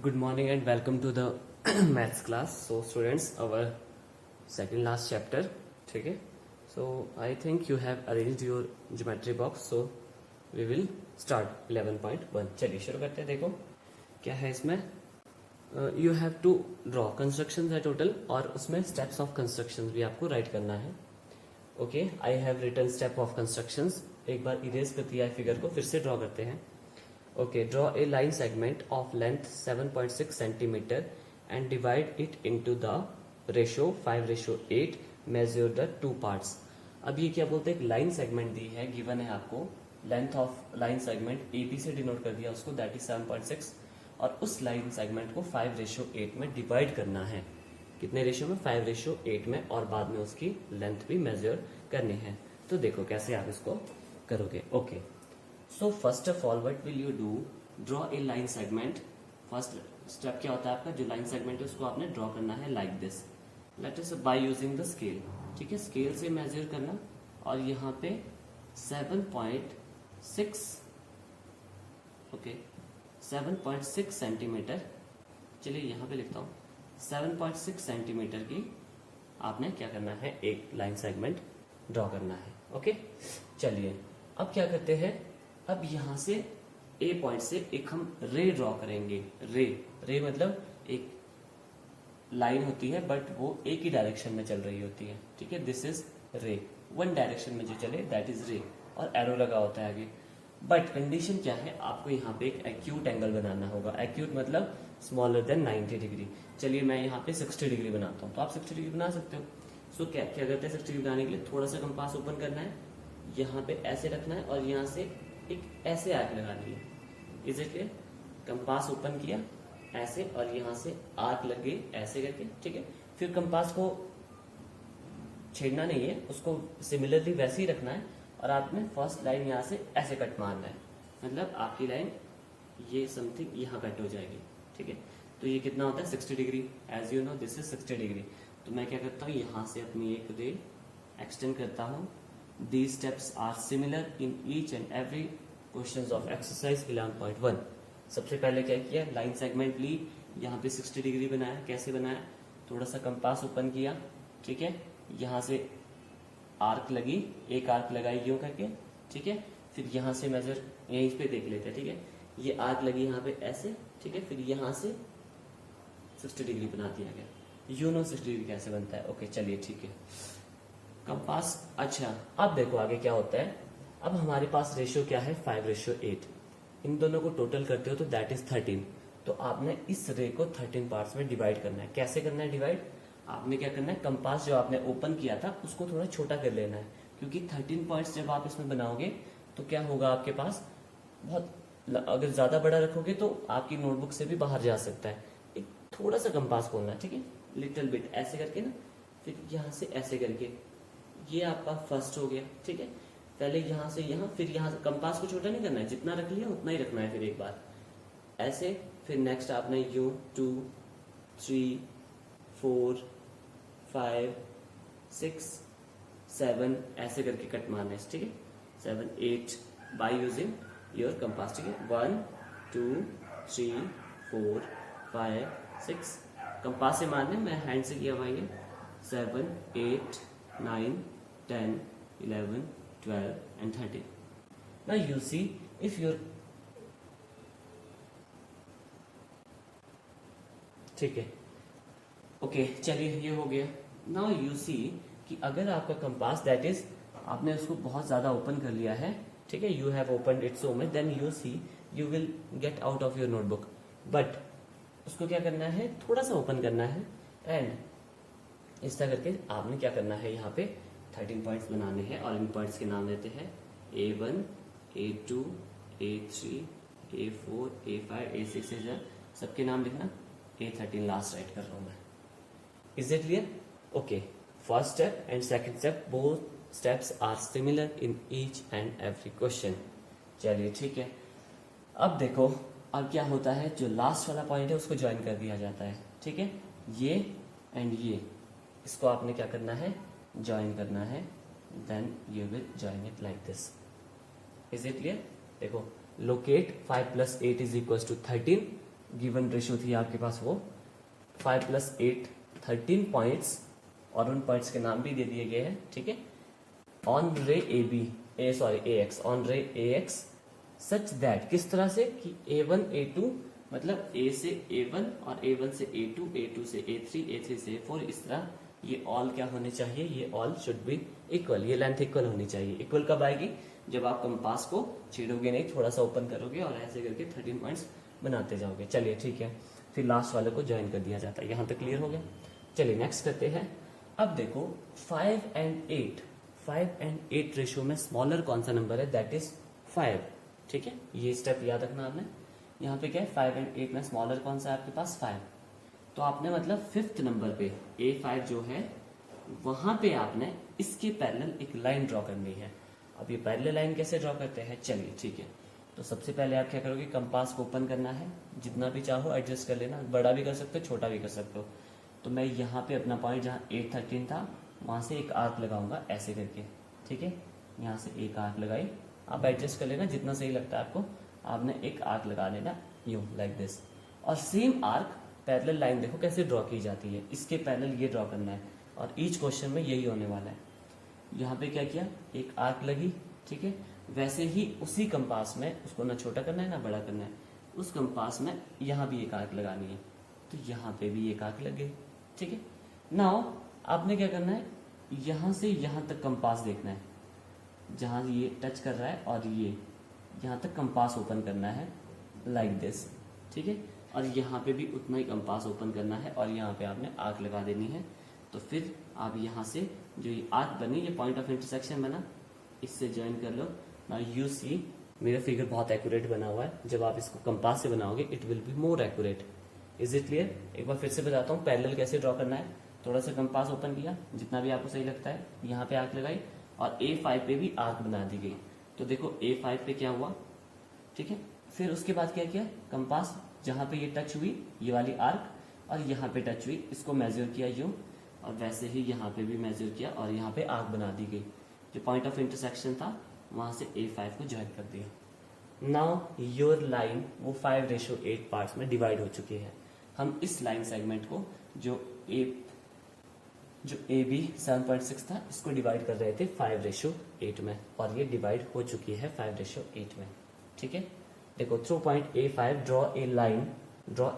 Good morning and welcome to the maths class. So students, our second last chapter. ठीक है. So I think you have arranged your geometry box. So we will start 11.1. चलिए शुरू करते हैं. देखो क्या है इसमें. You have to draw constructions है total और उसमें steps of constructions भी आपको write करना है. Okay, I have written step of constructions. एक बार erase कर दिया है फिगर को, फिर से draw करते हैं. Okay, draw a line segment of length 7.6 centimeter and divide it into the ratio 5:8. Measure the two parts. अब ये क्या बोलते हैं, एक लाइन सेगमेंट दी है, गिवन है आपको, length of line segment AP से डिनोट कर दिया उसको, दैट इज 7.6, और उस लाइन सेगमेंट को 5:8 में डिवाइड करना है. कितने रेशियो में? 5:8 में, और बाद में उसकी लेंथ भी मेजर करनी है. तो देखो कैसे आप इसको करोगे. Okay, so first of all what will you do, draw a line segment. First step क्या होता है आपका, जो लाइन सेगमेंट है उसको आपने ड्रॉ करना है like this. Let us bye using the scale. ठीक है, स्केल से मेजर करना, और यहाँ पे 7.6 ओके 7.6 सेंटीमीटर. चलिए यहाँ पे लिखता हूँ 7.6 सेंटीमीटर की आपने क्या करना है, एक लाइन सेगमेंट ड्रॉ करना है. ओके, चलिए अब क्या करते हैं, अब यहाँ से ए पॉइंट से एक हम रे ड्रॉ करेंगे. रे मतलब एक लाइन होती है बट वो एक ही डायरेक्शन में चल रही होती है. ठीक है, दिस इज रे, वन डायरेक्शन में जो चले दैट इज रे, और एरो लगा होता है आगे. बट कंडीशन क्या है, आपको यहाँ पे एक एक्यूट एंगल बनाना होगा. एक्यूट मतलब स्मॉलर देन 90 डिग्री. चलिए मैं यहाँ पे 60 डिग्री बनाता हूँ, तो आप 60 डिग्री बना सकते हो. सो क्या क्या करते हैं, 60 डिग्री बनाने के लिए थोड़ा सा कंपास ओपन करना है, यहाँ पे ऐसे रखना है, और यहाँ से एक ऐसे आर्क लगानी है. Is it clear? Compass open किया ऐसे, और यहाँ से आर्क लग गई ऐसे करके. ठीक है, फिर कंपास को छेड़ना नहीं है, उसको सिमिलरली वैसे ही रखना है, और आपने फर्स्ट लाइन यहाँ से ऐसे कट मारना है. मतलब आपकी लाइन ये समथिंग यहाँ कट हो जाएगी. ठीक है, तो ये कितना होता है 60 degree. As you know this is 60 degree. तो मैं क्या करता हूँ, यहाँ से अपनी एक रे एक्सटेंड करता हूँ. These steps are similar in each and every questions of exercise 11.1. सबसे पहले क्या किया, लाइन सेगमेंट ली, यहाँ पे 60 डिग्री बनाया. कैसे बनाया, थोड़ा सा कंपास ओपन किया. ठीक है, यहाँ से आर्क लगी, एक आर्क लगाई यूं करके. ठीक है, फिर यहाँ से मेजर यहीं पे देख लेते हैं. ठीक है, ये आर्क लगी यहाँ पे ऐसे. ठीक है, फिर यहाँ से 60 डिग्री बना दिया गया. यू नो 60 डिग्री कैसे बनता है. ओके चलिए ठीक है, कंपास. अच्छा, अब देखो आगे क्या होता है. अब हमारे पास रेशियो क्या है, 5:8. इन दोनों को टोटल करते हो तो दैट इज 13. तो आपने इस रे को 13 पार्ट्स में डिवाइड करना है. कैसे करना है डिवाइड, आपने क्या करना है, कंपास जो आपने ओपन किया था उसको थोड़ा छोटा कर लेना है, क्योंकि 13 पॉइंट्स जब आप इसमें बनाओगे तो क्या होगा, आपके पास बहुत, अगर ज्यादा बड़ा रखोगे तो आपकी नोटबुक से भी बाहर जा सकता है. एक थोड़ा सा कंपास खोलना है. ठीक है, लिटिल बिट ऐसे करके ना, फिर यहाँ से ऐसे करके, ये आपका फर्स्ट हो गया. ठीक है, पहले यहाँ से यहाँ, फिर यहाँ से कंपास को छोटा नहीं करना है, जितना रख लिया उतना ही रखना है. फिर एक बार ऐसे, फिर नेक्स्ट आपने यू 2 3 4 5 6 7 ऐसे करके कट मारना है. ठीक है, 7 8 बाय यूजिंग योर कंपास. ठीक है, 1 2 3 4 5 6 कंपास से मारने, मैं हैंड से किया हुआ है. 7 8 9 10 11 12 and 13. Now you see if you're, ठीक है, ओके चलिए ये हो गया. नाउ यू सी कि अगर आपका कंपास दैट इज, आपने उसको बहुत ज्यादा ओपन कर लिया है. ठीक है, you have opened it so much, then you see you will get out of your notebook. But उसको क्या करना है, थोड़ा सा ओपन करना है, एंड इस तरह करके आपने क्या करना है, यहाँ पे 13 पॉइंट्स बनाने हैं, और इन पॉइंट्स के नाम देते हैं A1 A2 A3 A4 A5 A6 A7. सबके नाम लिखना, A13 लास्ट राइट कर रहा हूं मैं. Is it clear? Okay, first step and second step, both steps are similar in each and every question. चलिए ठीक है, अब देखो अब क्या होता है, जो लास्ट वाला पॉइंट है उसको ज्वाइन कर दिया जाता है. ठीक है, ये एंड ये, इसको आपने क्या करना है, ज्वाइन करना है. Then you will join it like this. Is it clear? देखो, लोकेट 5 + 8 = 13. गिवन रेशियो थी आपके पास वो 5 + 8 13 पॉइंट्स, और उन पॉइंट्स के नाम भी दे दिए गए हैं, ठीक है। ऑन रे ए एक्स, ऑन रे ए एक्स सच दैट, किस तरह से कि A1 A2 मतलब A से A1 और A1 से A2, A2 से A3, A3 से A4, इस तरह ये ऑल क्या होने चाहिए, ये ऑल शुड बी इक्वल, ये लेंथ इक्वल होनी चाहिए। इक्वल कब आएगी, जब आप कंपास को छेड़ोगे नहीं, थोड़ा सा ओपन करोगे और ऐसे करके 13 पॉइंट्स बनाते जाओगे। चलिए ठीक है, फिर लास्ट वाले को ज्वाइन कर दिया जाता है। यहाँ तक क्लियर हो गया। चलिए नेक्स्ट करते हैं। अब देखो 5 and 8 रेशियो में स्मॉलर कौन सा नंबर है, दैट इज 5, ठीक है। ये स्टेप याद रखना आपने। यहाँ पे क्या है, 5 and 8 में स्मॉलर कौन सा है आपके पास, 5। तो आपने मतलब 5th नंबर पे A5 जो है वहां पे आपने इसके पैरेलल एक लाइन ड्रॉ करनी है। अब ये पैरेलल लाइन कैसे ड्रॉ करते हैं, चलिए ठीक है। तो सबसे पहले आप क्या करोगे, कंपास को ओपन करना है, जितना भी चाहो एडजस्ट कर लेना, बड़ा भी कर सकते हो छोटा भी कर सकते हो। तो मैं यहाँ पे अपना पॉइंट जहाँ 813 था वहां से एक आर्क लगाऊंगा ऐसे करके, ठीक है। यहाँ से एक आर्क लगाई, आप एडजस्ट कर लेना जितना सही लगता है आपको। आपने एक आर्क लगा लेना यूं लाइक दिस, और सेम आर्क पैरेलल लाइन देखो कैसे ड्रॉ की जाती है, इसके पैरेलल ये ड्रॉ करना है, और ईच क्वेश्चन में यही होने वाला है। यहाँ पे क्या किया, एक आर्क लगी, ठीक है। वैसे ही उसी कंपास में, उसको ना छोटा करना है ना बड़ा करना है, उस कंपास में यहाँ भी एक आर्क लगानी है, तो यहाँ पे भी एक आर्क लग गई, ठीक है। नाउ आपने क्या करना है, यहाँ से यहाँ तक कंपास देखना है, जहाँ ये टच कर रहा है और ये यहाँ तक कंपास ओपन करना है लाइक दिस, ठीक है। और यहाँ पे भी उतना ही कंपास ओपन करना है, और यहाँ पे आपने आर्क लगा देनी है। तो फिर आप यहाँ से जो ये आर्क बनी, ये पॉइंट ऑफ इंटरसेक्शन बना, इससे ज्वाइन कर लो। नाउ यू सी मेरा फिगर बहुत एक्यूरेट बना हुआ है। जब आप इसको कंपास से बनाओगे it will be more accurate. Is it clear? एक बार फिर से बताता हूँ पैरेलल कैसे ड्रॉ करना है। थोड़ा सा कंपास ओपन किया, जितना भी आपको सही लगता है, यहाँ पे आर्क लगाई, और A5 पे भी आर्क बना दी गई। तो देखो A5 पे क्या हुआ, ठीक है। फिर उसके बाद क्या किया, कंपास जहाँ पे ये टच हुई ये वाली आर्क, और यहाँ पे टच हुई, इसको मेजर किया यूं, और वैसे ही यहाँ पे भी मेजर किया, और यहाँ पे आर्क बना दी गई। जो पॉइंट ऑफ इंटरसेक्शन था वहां से A5 को ज्वाइन कर दिया। नाउ योर लाइन वो 5:8 पार्ट्स में डिवाइड हो चुकी है। हम इस लाइन सेगमेंट को जो AB 7.6 था, इसको डिवाइड कर रहे थे 5:8 में, और ये डिवाइड हो चुकी है 5:8 में, ठीक है। देखो through point A5 draw a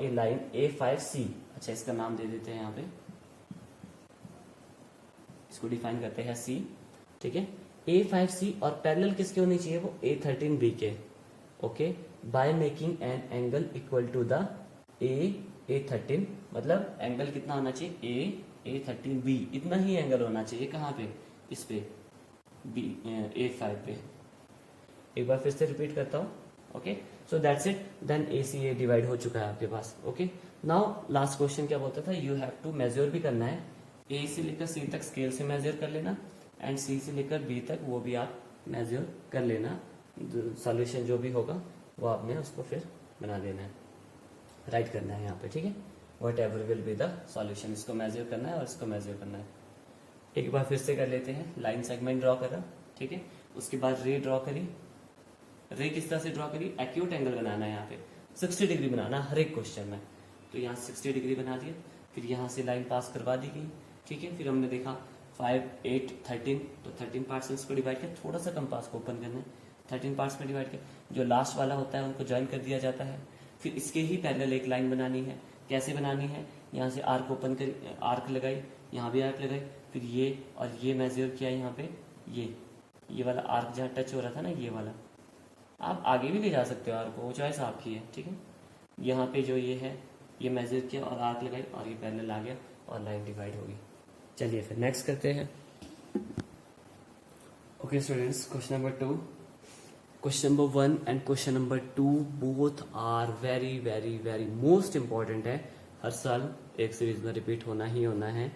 line A5C। अच्छा, इसका नाम दे देते हैं यहाँ पे, इसको डिफाइन करते हैं C, ठीक है। A5C और पैरेलल किसके होनी चाहिए, वो A13B के, okay. By making an angle equal to the A13, मतलब एंगल कितना होना चाहिए, A13B, इतना ही एंगल होना चाहिए। कहाँ पे, इस पे A5 पे। एक बार फिर से रिपीट करता हूँ, okay. So that's it, then ACA divide हो चुका है आपके पास, ओके। नाउ लास्ट क्वेश्चन क्या बोलता था, यू हैव टू मेजर भी करना है। A से लेकर C तक स्केल से मेजर कर लेना, एंड C से लेकर B तक वो भी आप मेजर कर लेना। सॉल्यूशन जो भी होगा वो आपने उसको फिर बना देना है, राइट करना है यहाँ पे, ठीक है। What ever will be the solution, इसको मेजर करना है और इसको मेजर करना है। एक बार फिर से कर लेते हैं। लाइन सेगमेंट ड्रॉ करा, ठीक है। उसके बाद रे ड्रॉ करी। रे किस तरह से ड्रॉ करी, एक्यूट एंगल बनाना है, यहाँ पे 60 डिग्री बनाना हर एक क्वेश्चन में। तो यहाँ 60 डिग्री बना दिया, फिर यहाँ से लाइन पास करवा दी गई, ठीक है। फिर हमने देखा 5, 8, 13, तो 13 पार्ट्स में इसको डिवाइड किया। थोड़ा सा कंपास को ओपन करना है, 13 पार्ट्स में डिवाइड किया। जो लास्ट वाला होता है उनको ज्वाइन कर दिया जाता है। फिर इसके ही पैरेलल एक लाइन बनानी है। कैसे बनानी है, यहाँ से आर्क ओपन कर, आर्क लगाई, यहाँ भी आर्क लगाई, फिर ये और ये मेजर किया। यहाँ पे ये वाला आर्क जहाँ टच हो रहा था ना, ये वाला, आप आगे भी ले जा सकते हो आर्क को, वो चॉइस आपकी है, ठीक है। यहाँ पे जो ये है ये मेजर किया और आर्क लगाई, और ये पैरेलल आ गया और लाइन डिवाइड होगी। चलिए फिर नेक्स्ट करते हैं। Okay students, question number 2, question number 1 and question number 2 both are very very very most important है। हर साल एक सीरीज में रिपीट होना ही होना है।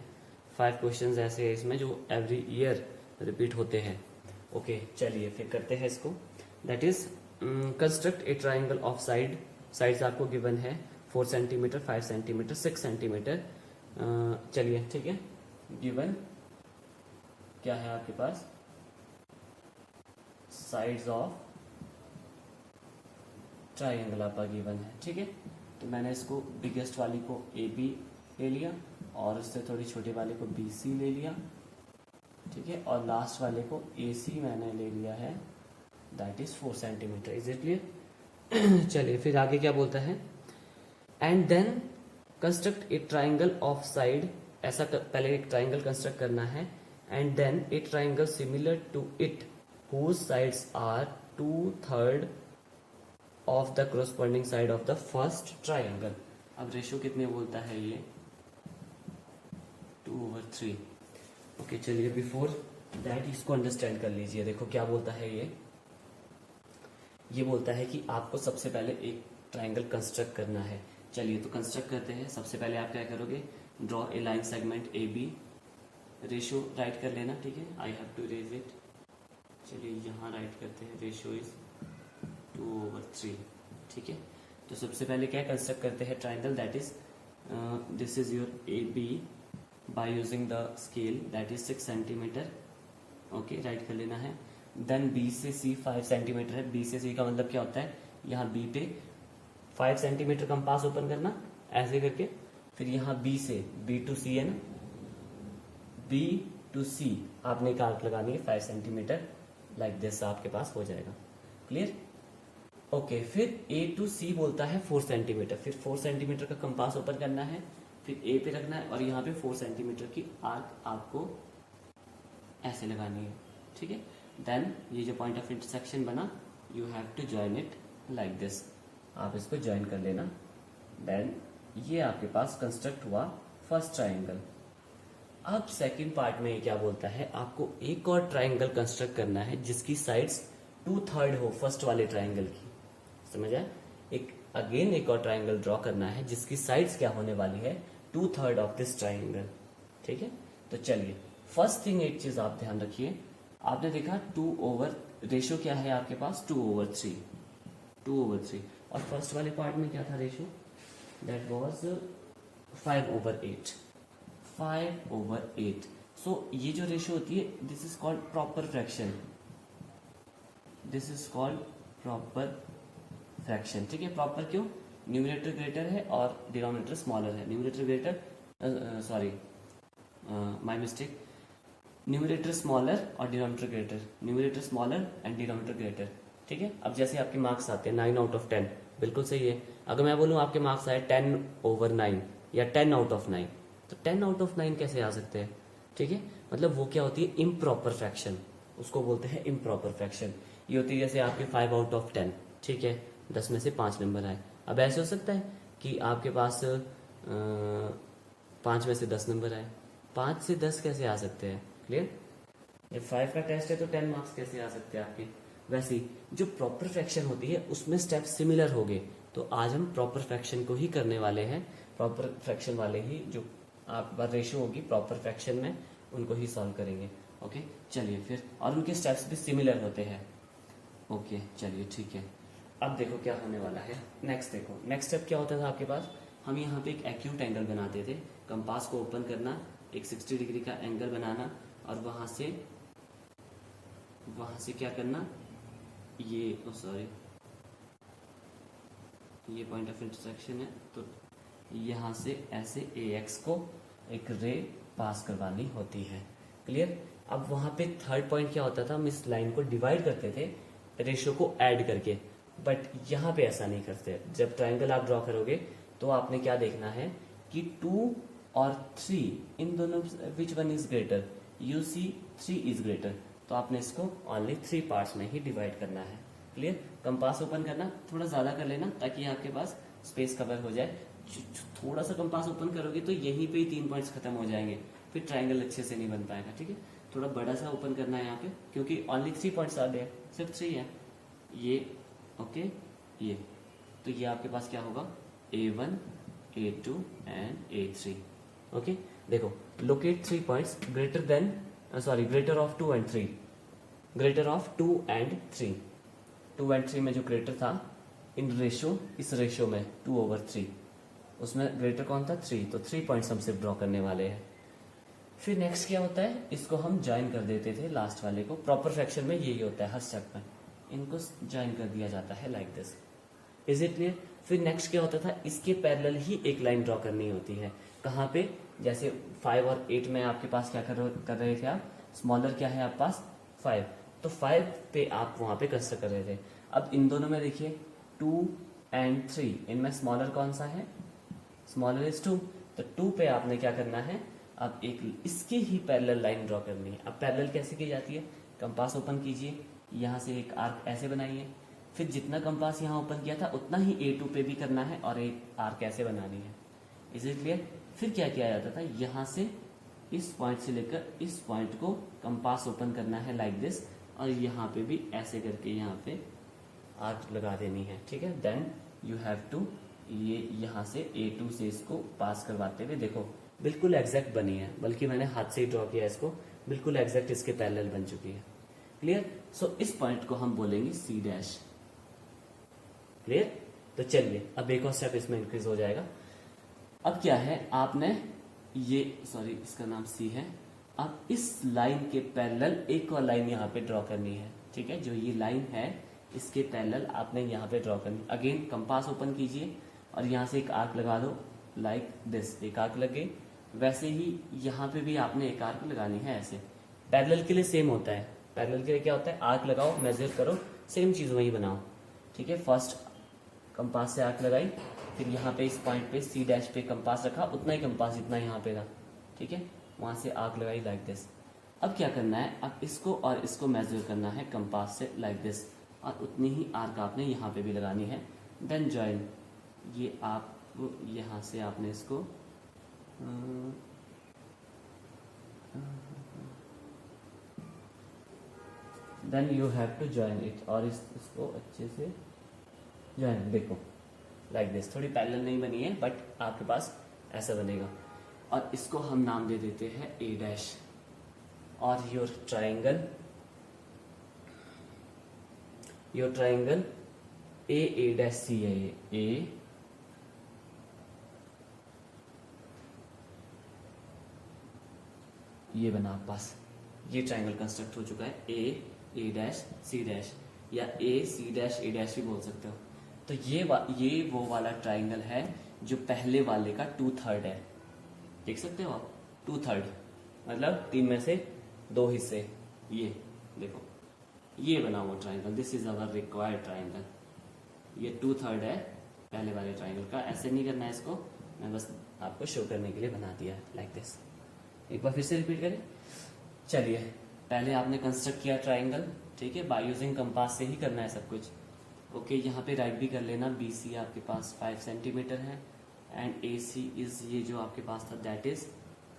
5 क्वेश्चंस ऐसे हैं इसमें जो एवरी ईयर रिपीट होते हैं। ओके चलिए फिर करते हैं इसको। That is construct a triangle of sides आपको गिवन है 4 सेंटीमीटर, 5 सेंटीमीटर, 6 सेंटीमीटर। चलिए ठीक है, गिवन क्या है आपके पास, साइड्स ऑफ ट्राइंगल आपका गिवन है, ठीक है। तो मैंने इसको बिगेस्ट वाली को ए बी ले लिया और उससे थोड़ी छोटी वाले को बी सी ले लिया, ठीक है, और लास्ट वाले को ए सी मैंने ले लिया है, that is 4 centimetre. Is it clear? चलिए फिर आगे क्या बोलता है, and then construct a triangle of side, ऐसा पहले एक ट्राइंगल कंस्ट्रक्ट करना है, and then a triangle similar to it whose sides are 2/3 of the corresponding side of the first triangle. अब रेशियो कितने बोलता है ये, 2/3। ओके चलिए बिफोर दैट इसको अंडरस्टैंड कर लीजिए। देखो क्या बोलता है ये बोलता है कि आपको सबसे पहले एक ट्राइंगल कंस्ट्रक्ट करना है। चलिए तो कंस्ट्रक्ट करते हैं। सबसे पहले आप क्या करोगे, draw a line segment A B, ratio write कर लेना, ठीक है, I have to raise it. चलिए यहाँ राइट करते हैं, रेशियो इज 2/3, ठीक है। तो सबसे पहले क्या कंस्ट्रक्ट करते हैं triangle, that is this is your A B by using the scale, that is 6 centimetre. Okay write कर लेना है। देन बी से सी 5 सेंटीमीटर है। बी से सी का मतलब क्या होता है, यहाँ बी पे 5 सेंटीमीटर कंपास ओपन करना ऐसे करके, फिर यहाँ बी से बी टू सी है ना, बी टू सी आपने एक आर्क लगानी है 5 सेंटीमीटर, लाइक दिस आपके पास हो जाएगा। क्लियर? ओके फिर ए टू सी बोलता है 4 सेंटीमीटर, फिर 4 सेंटीमीटर का कंपास ओपन करना है, फिर ए पे रखना है और यहाँ पे 4 सेंटीमीटर की आर्क आपको ऐसे लगानी है, ठीक है। देन ये जो पॉइंट ऑफ इंटरसेक्शन बना, you have to join it like this, आप इसको ज्वाइन कर लेना। देन ये आपके पास कंस्ट्रक्ट हुआ फर्स्ट ट्राइंगल। अब सेकंड पार्ट में क्या बोलता है, आपको एक और ट्राइंगल कंस्ट्रक्ट करना है जिसकी साइड्स 2/3 हो फर्स्ट वाले ट्राइंगल की, समझ आया? एक और ट्राइंगल ड्रॉ करना है जिसकी साइड्स क्या होने वाली है, 2/3 ऑफ दिस ट्राइंगल, ठीक है। तो चलिए फर्स्ट थिंग एक चीज आप ध्यान रखिए, आपने देखा 2/, रेशियो क्या है आपके पास 2/3, 2/3, और फर्स्ट वाले पार्ट में क्या था रेशियो, दैट वाज 5/8, 5/8। सो ये जो रेशियो होती है, this is called proper fraction, this is called proper fraction, ठीक है। प्रॉपर क्यों, न्यूमरेटर ग्रेटर है और डिनोमिनेटर स्मॉलर है, numerator greater, sorry my mistake, numerator smaller और denominator greater, numerator smaller and denominator greater, ठीक है। अब जैसे आपके मार्क्स आते हैं 9/10, बिल्कुल सही है। अगर मैं बोलूँ आपके मार्क्स आए 10/9 या 10/9, तो 10/9 कैसे आ सकते हैं, ठीक है। मतलब वो क्या होती है, इम्प्रॉपर फ्रैक्शन, उसको बोलते हैं इम्प्रॉपर फ्रैक्शन। ये होती है जैसे आपके 5/10, ठीक है, 10 में से 5 नंबर आए। अब ऐसे हो सकता है कि आपके पास 5 में से 10 नंबर आए, 5 से 10 कैसे आ सकते हैं, क्लियर? ये 5 का टेस्ट है तो 10 मार्क्स कैसे आ सकते हैं आपके। वैसे ही जो प्रॉपर फ्रैक्शन होती है उसमें स्टेप सिमिलर हो गए, तो आज हम प्रॉपर फ्रैक्शन को ही करने वाले हैं। प्रॉपर फ्रैक्शन वाले ही जो आपके पास रेशियो होगी प्रॉपर फ्रैक्शन में, उनको ही सॉल्व करेंगे। ओके चलिए फिर, और उनके स्टेप्स भी सिमिलर होते हैं। ओके चलिए ठीक है। अब देखो क्या होने वाला है, नेक्स्ट देखो, नेक्स्ट स्टेप क्या होता था आपके पास, हम यहाँ पे एक एक्यूट एंगल बनाते थे, कंपास को ओपन करना, एक 60 डिग्री का एंगल बनाना, और वहां से क्या करना, ये सॉरी ये पॉइंट ऑफ इंटरसेक्शन है, तो यहाँ से ऐसे AX को एक रे पास करवानी होती है। क्लियर? अब वहां पे थर्ड पॉइंट क्या होता था, हम इस लाइन को डिवाइड करते थे रेशियो को ऐड करके, बट यहाँ पे ऐसा नहीं करते। जब ट्राइंगल आप ड्रॉ करोगे तो आपने क्या देखना है कि 2 और 3 इन दोनों which one is greater, you see 3 is greater, तो आपने इसको ओनली 3 पार्ट्स में ही डिवाइड करना है। क्लियर? कंपास ओपन करना थोड़ा ज्यादा कर लेना ताकि आपके पास स्पेस कवर हो जाए। थोड़ा सा कंपास ओपन करोगे तो यहीं पे ही 3 पॉइंट्स खत्म हो जाएंगे, फिर ट्राइंगल अच्छे से नहीं बन पाएगा। ठीक है, थोड़ा बड़ा सा ओपन करना है यहाँ पे, क्योंकि ओनली 3 पॉइंट्स आ गए, सिर्फ 3 है ये। ओके ये तो ये आपके पास क्या होगा, A1 A2 and A3। Okay देखो, locate 3 points greater than greater of 2 and 3, greater of 2 and 3। 2 and 3 में जो ग्रेटर था इन रेशियो, इस रेशियो में 2/3, उसमें ग्रेटर कौन था, 3, तो 3 पॉइंट्स हम सिर्फ ड्रॉ करने वाले हैं। फिर नेक्स्ट क्या होता है, इसको हम ज्वाइन कर देते थे लास्ट वाले को। प्रॉपर फ्रैक्शन में यही होता है, हर स्टेप में इनको ज्वाइन कर दिया जाता है like this. Is it clear? फिर नेक्स्ट क्या होता था, इसके पैरेलल ही एक लाइन ड्रॉ करनी होती है। कहाँ पे, जैसे 5 और 8 में आपके पास क्या कर रहे थे आप, स्मॉलर क्या है आपके पास 5, तो 5 पे आप वहां पे कंस्ट्रक्ट कर रहे थे। अब इन दोनों में देखिए 2 एंड 3, इनमें स्मॉलर कौन सा है, स्मॉलर इज 2, तो 2 पे आपने क्या करना है, अब एक इसके ही पैरेलल लाइन ड्रॉ करनी है। अब पैरेलल कैसे की जाती है, कंपास ओपन कीजिए, यहाँ से एक आर्क ऐसे बनाइए, फिर जितना कंपास यहाँ ओपन किया था उतना ही A2 पे भी करना है और एक आर्क ऐसे बनानी है। Is it clear. फिर क्या किया जाता था, यहाँ से इस पॉइंट से लेकर इस पॉइंट को कंपास ओपन करना है लाइक दिस, और यहाँ पे भी ऐसे करके यहाँ पे आर्क लगा देनी है, ठीक है। देन यू हैव टू ये यहाँ से A2 से इसको पास करवाते हुए देखो बिल्कुल एग्जैक्ट बनी है, बल्कि मैंने हाथ से ही ड्रॉ किया इसको, बिल्कुल एग्जैक्ट इसके पैरेलल बन चुकी है। क्लियर। सो इस पॉइंट को हम बोलेंगे C डैश। क्लियर। तो चलिए अब एक और स्टेप इसमें इंक्रीज हो जाएगा। अब क्या है, आपने ये सॉरी इसका नाम C है, अब इस लाइन के पैरेलल एक और लाइन यहाँ पे ड्रॉ करनी है, ठीक है। जो ये लाइन है इसके पैरेलल आपने यहाँ पे ड्रॉ करनी। अगेन कंपास ओपन कीजिए और यहाँ से एक आर्क लगा दो लाइक दिस, एक आर्क लग गई। वैसे ही यहाँ पे भी आपने एक आर्क लगानी है ऐसे। पैरेलल के लिए सेम होता है, पैरेलल के लिए क्या होता है, आर्क लगाओ, मेजर करो, सेम चीज वही बनाओ, ठीक है। फर्स्ट कंपास से आर्क लगाई, फिर यहाँ पे इस पॉइंट पे C डैश पे कंपास रखा, उतना ही कंपास जितना यहाँ पे था, ठीक है, वहां से आर्क लगाई लाइक दिस। अब क्या करना है, अब इसको और इसको मेजर करना है कंपास से लाइक दिस, और उतनी ही आर्क आपने यहाँ पे भी लगानी है। देन ज्वाइन, ये आप यहाँ से आपने इसको then you have to join it, और इसको अच्छे से ज्वाइन, देखो लाइक दिस। थोड़ी पैरेलल नहीं बनी है बट आपके पास ऐसा बनेगा, और इसको हम नाम दे देते हैं A डैश। और your triangle A dash C है, ये A ये बना आपके पास, ये ट्राइंगल कंस्ट्रक्ट हो चुका है A डैश C डैश, या A C dash A dash भी बोल सकते हो। तो ये वो वाला ट्राइंगल है जो पहले वाले का 2/3 है, देख सकते हो आप, 2/3 मतलब 3 में से 2 हिस्से। ये देखो ये बना हुआ triangle, this is our required triangle. ये 2/3 है पहले वाले ट्राइंगल का। ऐसे नहीं करना है इसको, मैं बस आपको शो करने के लिए बना दिया लाइक दिस। एक बार फिर से रिपीट करें। चलिए, पहले आपने कंस्ट्रक्ट किया ट्राइंगल, ठीक है, बाय यूजिंग कंपास से ही करना है सब कुछ। ओके, यहाँ पे राइट भी कर लेना। BC आपके पास 5 सेंटीमीटर है, एंड AC इज ये जो आपके पास था that is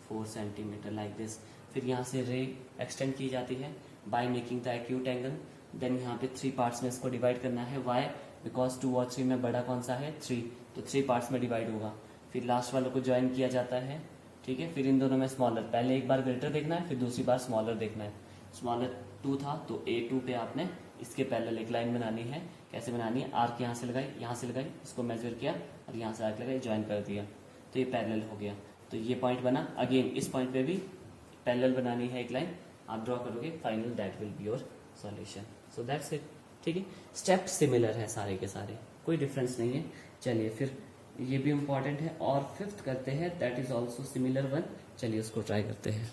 4 centimetre like this. फिर यहाँ से रे एक्सटेंड की जाती है by making the acute angle. Then यहाँ पे 3 पार्ट्स में इसको डिवाइड करना है। वाई, बिकॉज 2 और 3 में बड़ा कौन सा है 3, तो 3 पार्ट्स में डिवाइड होगा। फिर लास्ट वालों को ज्वाइन किया जाता है, ठीक है। फिर इन दोनों में स्मॉलर, पहले एक बार ग्रेटर देखना है, फिर दूसरी बार स्मॉलर देखना है। स्मॉलर 2 था तो A2 पे आपने इसके पैरेलल एक लाइन बनानी है। कैसे बनानी है, आर्क यहाँ से लगाई, यहाँ से लगाई, इसको मेजर किया और यहाँ से आर्क लगाई, ज्वाइन कर दिया, तो ये पैरेलल हो गया। तो ये पॉइंट बना। अगेन इस पॉइंट पे भी पैरेलल बनानी है एक लाइन, आप ड्रॉ करोगे, final that will be your solution. So that's it, ठीक है। स्टेप सिमिलर है सारे के सारे, कोई डिफरेंस नहीं है। चलिए फिर ये भी इम्पोर्टेंट है, और 5th करते हैं, that is also similar one. चलिए उसको ट्राई करते हैं।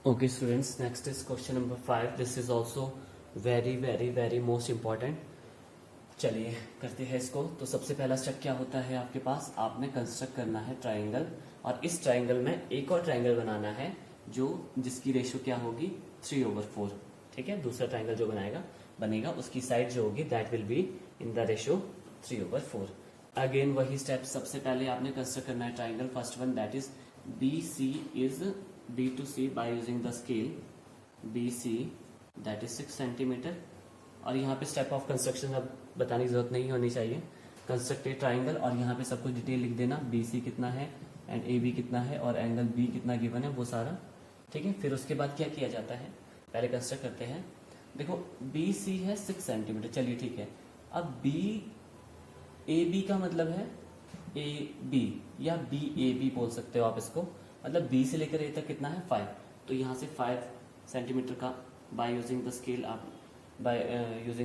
Okay students, next is question number 5। This is also very very very most important. चलिए करते हैं इसको। तो सबसे पहला स्टेप क्या होता है आपके पास, आपने कंस्ट्रक्ट करना है ट्राइंगल, और इस ट्राइंगल में एक और ट्राइंगल बनाना है जो जिसकी रेशियो क्या होगी 3/4, ठीक है। दूसरा ट्राइंगल जो बनेगा उसकी साइड जो होगी that will be in the ratio 3/4। Again वही स्टेप, सबसे पहले आपने कंस्ट्रक्ट करना है triangle. First one that is BC is B to C bye using the scale. BC that is 6 centimetre. और यहाँ पे स्टेप ऑफ कंस्ट्रक्शन अब बताने की जरूरत नहीं होनी चाहिए। कंस्ट्रक्ट ए ट्राइंगल, और यहाँ पे सब कुछ डिटेल लिख देना, BC कितना है एंड AB कितना है और एंगल B कितना गिवन है वो सारा, ठीक है। फिर उसके बाद क्या किया जाता है, पहले कंस्ट्रक्ट करते हैं। देखो BC है 6 सेंटीमीटर, चलिए ठीक है। अब AB का मतलब है AB या BAB बोल सकते हो आप इसको, मतलब B से लेकर A तक कितना है 5, तो यहाँ से 5 सेंटीमीटर का bye using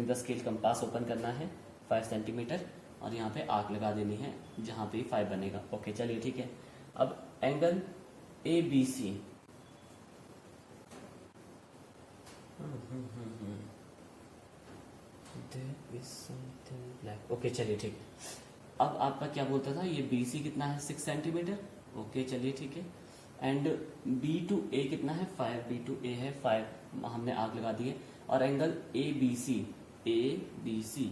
the scale compass open करना है। 5 सेंटीमीटर, और यहाँ पे आर्क लगा देनी है जहाँ पे 5 बनेगा। ओके चलिए ठीक है। अब angle A B C, okay चलिए ठीक है। अब आपका क्या बोलता था, ये बी सी कितना है 6 सेंटीमीटर। ओके चलिए ठीक है। एंड बी टू ए कितना है 5, बी टू ए है 5, हमने आग लगा दी है। और angle A B C, A B C,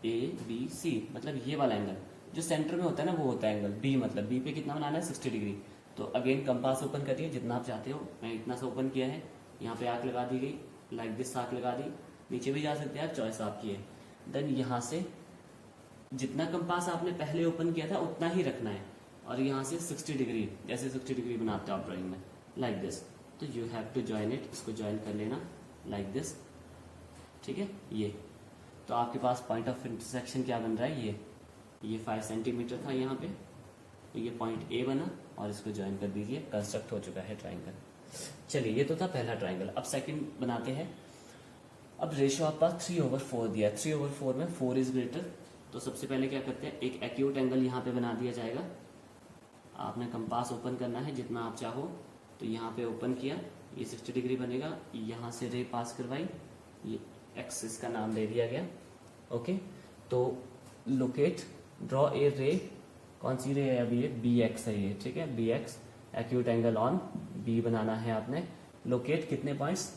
A B C मतलब ये वाला एंगल जो सेंटर में होता है ना, वो होता है एंगल बी। मतलब बी पे कितना बनाना है 60 डिग्री। तो अगेन कंपास ओपन करिए जितना आप चाहते हो। मैं इतना सा ओपन किया है, यहाँ पे आग लगा दी गई, लाइक दिस आग लगा दी। नीचे भी जा सकते हैं आप, चॉइस आपकी है। देन यहाँ से जितना कंपास आपने पहले ओपन किया था उतना ही रखना है, और यहाँ से 60 डिग्री, जैसे 60 डिग्री बनाते हो आप ड्राइंग में, लाइक दिस। तो you have to join it, इसको ज्वाइन कर लेना लाइक दिस, ठीक है। ये तो आपके पास पॉइंट ऑफ इंटरसेक्शन क्या बन रहा है, ये 5 सेंटीमीटर था यहाँ पे, तो ये पॉइंट ए बना, और इसको ज्वाइन कर दीजिए, कंस्ट्रक्ट हो चुका है ट्राइंगल। चलिए ये तो था पहला ट्राइंगल। अब सेकंड बनाते हैं। अब रेशियो आपका 3/4 दिया है, 3/4 में 4 इज ग्रेटर। तो सबसे पहले क्या करते हैं, एक एक्यूट एंगल यहाँ पे बना दिया जाएगा। आपने कंपास ओपन करना है जितना आप चाहो। तो यहाँ पे ओपन किया, ये 60 डिग्री बनेगा। यहाँ से रे पास करवाई, ये एक्सिस का नाम दे दिया गया। ओके, तो लोकेट, ड्रॉ ए रे, कौन सी रे है अभी, ये बी एक्स है ये, ठीक है। B X acute angle on B बनाना है आपने। लोकेट कितने पॉइंट्स,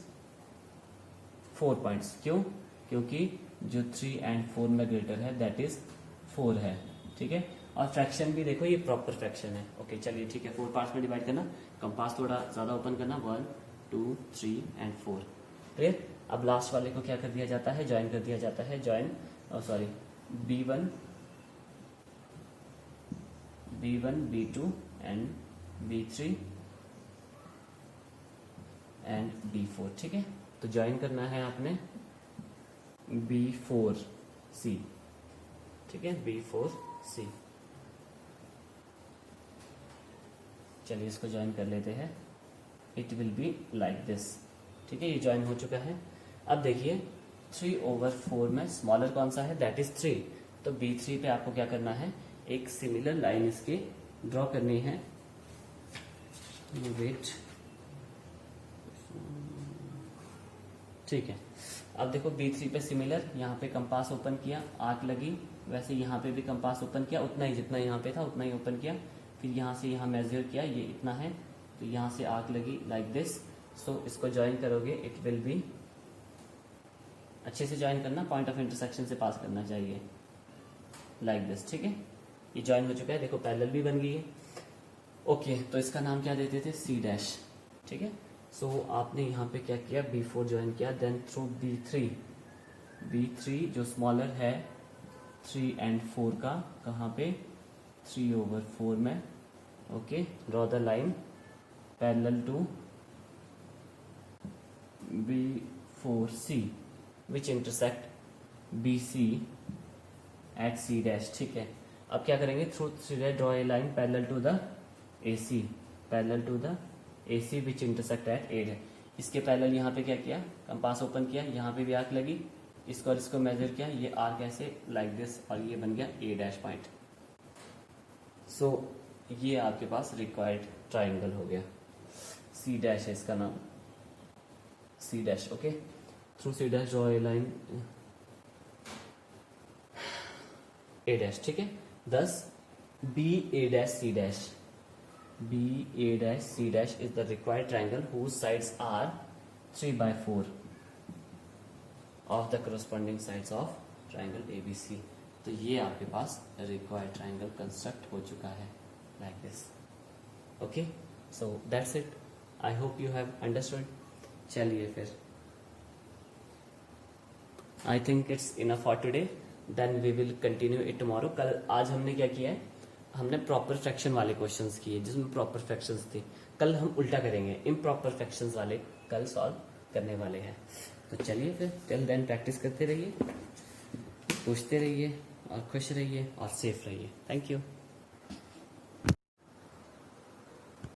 4 पॉइंट्स। क्यों, क्योंकि जो 3 and 4 में ग्रेटर है दैट इज 4 है, ठीक है। और फ्रैक्शन भी देखो, ये प्रॉपर फ्रैक्शन है। ओके चलिए ठीक है। 4 पार्ट्स में डिवाइड करना, कंपास थोड़ा ज्यादा ओपन करना, 1 2 3 and 4, क्लियर। अब लास्ट वाले को क्या कर दिया जाता है, ज्वाइन कर दिया जाता है। Join, sorry, B1 B2 and B3 and B4, ठीक है। तो ज्वाइन करना है आपने B4C, ठीक है, B4C। चलिए इसको ज्वाइन कर लेते हैं। It will be like this, ठीक है। ये ज्वाइन हो चुका है। अब देखिए 3/4 में स्मॉलर कौन सा है, दैट इज 3। तो B3 पे आपको क्या करना है, एक सिमिलर लाइन इसकी ड्रॉ करनी है। वेट, ठीक है। अब देखो B3 पे सिमिलर, यहाँ पे कंपास ओपन किया, आर्क लगी, वैसे यहाँ पे भी कंपास ओपन किया, उतना ही जितना यहाँ पे था उतना ही ओपन किया। फिर यहाँ से यहाँ मेजर किया, ये इतना है, तो यहाँ से आर्क लगी लाइक दिस। सो इसको ज्वाइन करोगे, इट विल बी, अच्छे से ज्वाइन करना, पॉइंट ऑफ इंटरसेक्शन से पास करना चाहिए, लाइक दिस, ठीक है। ये ज्वाइन हो चुका है, देखो पैरेलल भी बन गई है। ओके, तो इसका नाम क्या देते थे, C', ठीक है। सो आपने यहाँ पे क्या किया, B4 ज्वाइन किया, देन थ्रू B3 जो स्मॉलर है 3 and 4 का, कहाँ पे, 3/4 में। Okay, draw the line parallel to B4C which intersect BC at C', ठीक है। अब क्या करेंगे, through C' draw a line parallel to the AC, parallel to the AC which intersect at A है। इसके पैरेलल यहाँ पे क्या किया, कंपास ओपन किया, यहाँ पे भी आर्क लगी, इसको और इसको मेजर किया, ये आर्क ऐसे लाइक दिस, और ये बन गया A' पॉइंट। सो ये आपके पास रिक्वायर्ड ट्राइंगल हो गया। C' है इसका नाम, C'। Okay, through C' draw a line A', ठीक है। Thus BA'C', BA'C' is the required triangle whose sides are 3/4 of the corresponding sides of triangle ABC। तो ये आपके पास required triangle construct हो चुका है like this। Okay, so that's it। I hope you have understood। चलिए फिर, I think it's enough for today। Then we will continue it tomorrow। कल, आज हमने क्या किया है, हमने प्रॉपर फ्रैक्शन वाले क्वेश्चंस किए जिसमें प्रॉपर फ्रैक्शंस थे। कल हम उल्टा करेंगे, इम्प्रॉपर फ्रैक्शंस वाले कल सॉल्व करने वाले हैं। तो चलिए फिर, टिल देन प्रैक्टिस करते रहिए, पूछते रहिए, और खुश रहिए और सेफ रहिए। Thank you.